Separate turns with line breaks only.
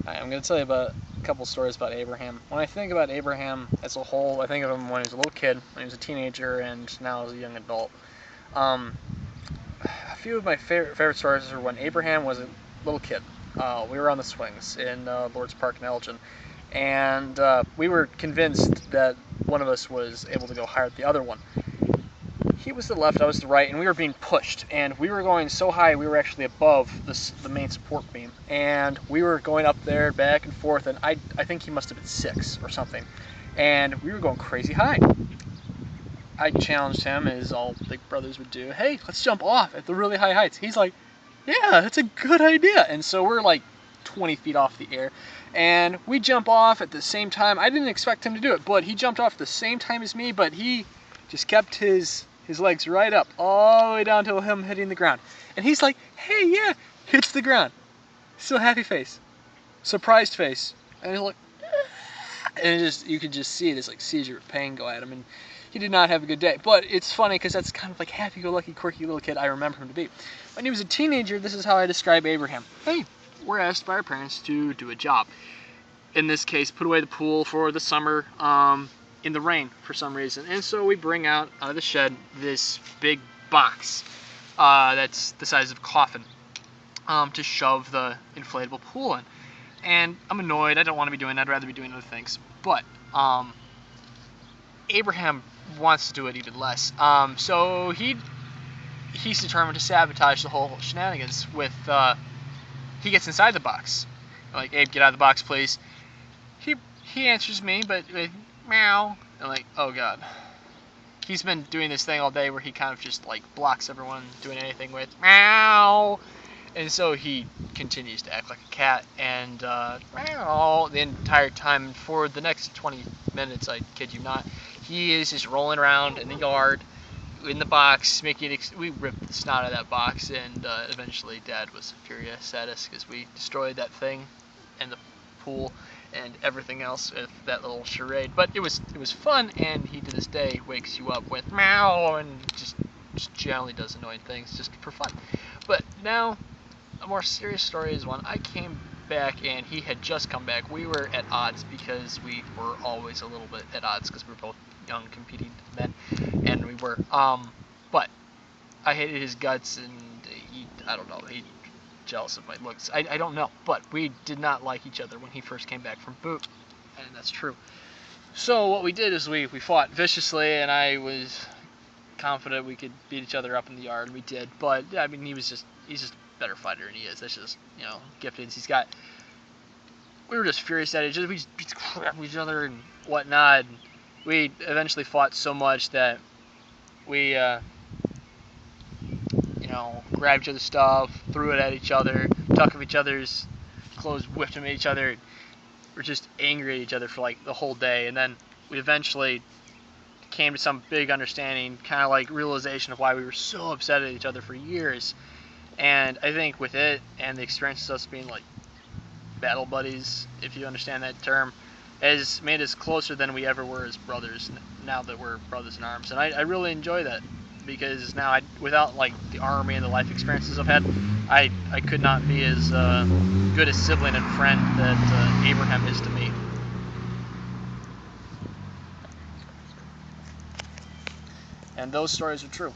I'm going to tell you about a couple stories about Abraham. When I think about Abraham as a whole, I think of him when he was a little kid, when he was a teenager, and now as a young adult. Um, a few of my favorite stories are when Abraham was a little kid. We were on the swings in Lord's Park in Elgin, and we were convinced that one of us was able to go higher than the other one. He was to the left, I was to the right, and we were being pushed. And we were going so high, we were actually above the main support beam. And we were going up there, back and forth, and I think he must have been 6 or something. And we were going crazy high. I challenged him, as all big brothers would do, hey, let's jump off at the really high heights. He's like, yeah, that's a good idea. And so we're like 20 feet off the air. And we jump off at the same time. I didn't expect him to do it, but he jumped off at the same time as me, but he just kept his legs right up, all the way down to him hitting the ground. And he's like, hey, yeah, hits the ground. Still happy face. Surprised face. And he's like, and you could just see this like seizure of pain go at him. And he did not have a good day. But it's funny because that's kind of like happy-go-lucky, quirky little kid I remember him to be. When he was a teenager, this is how I describe Abraham. Hey, we're asked by our parents to do a job. In this case, put away the pool for the summer, in the rain for some reason. And so we bring out of the shed this big box that's the size of a coffin to shove the inflatable pool in. And I'm annoyed. I don't want to be doing that. I'd rather be doing other things. But Abraham wants to do it even less. So he's determined to sabotage the whole shenanigans with he gets inside the box. I'm like, Abe, get out of the box, please. He answers me, but with meow. I'm like, oh god. He's been doing this thing all day where he kind of just like blocks everyone doing anything with meow. And so he continues to act like a cat, and meow the entire time for the next 20 minutes, I kid you not. He is just rolling around in the yard, in the box, we ripped the snot out of that box, and eventually Dad was furious at us because we destroyed that thing and the pool and everything else with that little charade. But it was fun, and he to this day wakes you up with meow and just generally does annoying things just for fun. But now a more serious story is when I came back and he had just come back. We were at odds because we were always a little bit at odds because we were both young competing men, and we were but I hated his guts, and I don't know, he jealous of my looks. I don't know, but we did not like each other when he first came back from boot, and that's true. So what we did is we fought viciously, and I was confident we could beat each other up in the yard, and we did. But I mean, he's just a better fighter than he is. That's just, gifted. We were just furious at each other. We just beat the crap out of each other and whatnot. And we eventually fought so much that we grabbed each other's stuff, threw it at each other, took off each other's clothes, whipped them at each other. We're just angry at each other for like the whole day, and then we eventually came to some big understanding, kind of like realization of why we were so upset at each other for years. And I think with it and the experience of us being like battle buddies, if you understand that term, has made us closer than we ever were as brothers, now that we're brothers in arms. And I really enjoy that, because now without like the army and the life experiences I've had, I could not be as good a sibling and friend that Abraham is to me. And those stories are true.